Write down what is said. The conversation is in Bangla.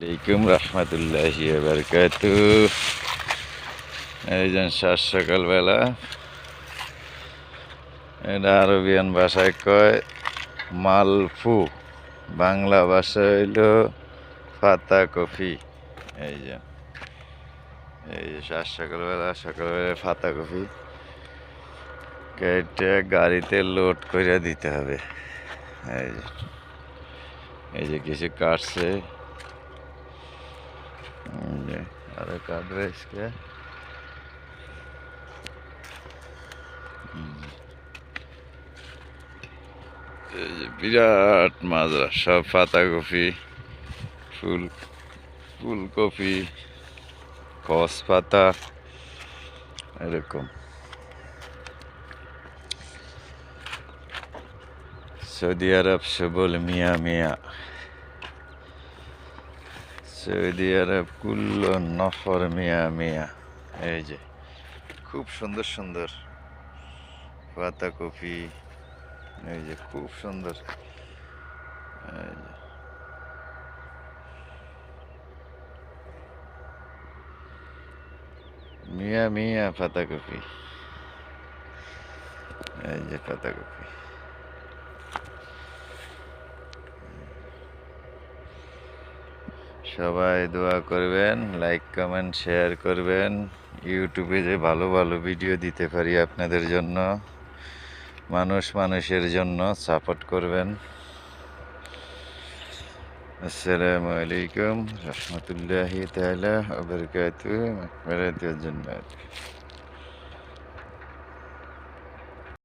আলাইকুম রহমতুল্লাহি ওয়া বারাকাতু। এই যে সাত সকালবেলা, এটা আরবিয়ান ভাষায় কয় মালফু, বাংলা ভাষা হইল পাতা কফি। এই যে সাত সকালবেলা পাতা কফি কেটে গাড়িতে লোড করে দিতে হবে। এই যে কিছু কাটছে, আরো কাটবে আজকে। এই যে বিরাট মাজরা, সব পাতাকপি, ফুলকপি, কস পাতা, এরকম। সৌদি আরব সবল মিয়া মিয়া, সৌদি আরব কুল্লো নফর মিয়া মিয়া। এই যে খুব সুন্দর সুন্দর পাতাকপি, এই যে খুব সুন্দর। এই যে মিয়া মিয়া পাতাকপি, এই যে পাতাকপি। সবাই দোয়া করবেন, লাইক কমেন্ট শেয়ার করবেন। ইউটিউবে যে ভালো ভালো ভিডিও দিতে পারি আপনাদের জন্য, মানুষের জন্য সাপোর্ট করবেন। আসসালামু আলাইকুম রহমতুল্লাহি তাআলা ওয়া বারাকাতুহু।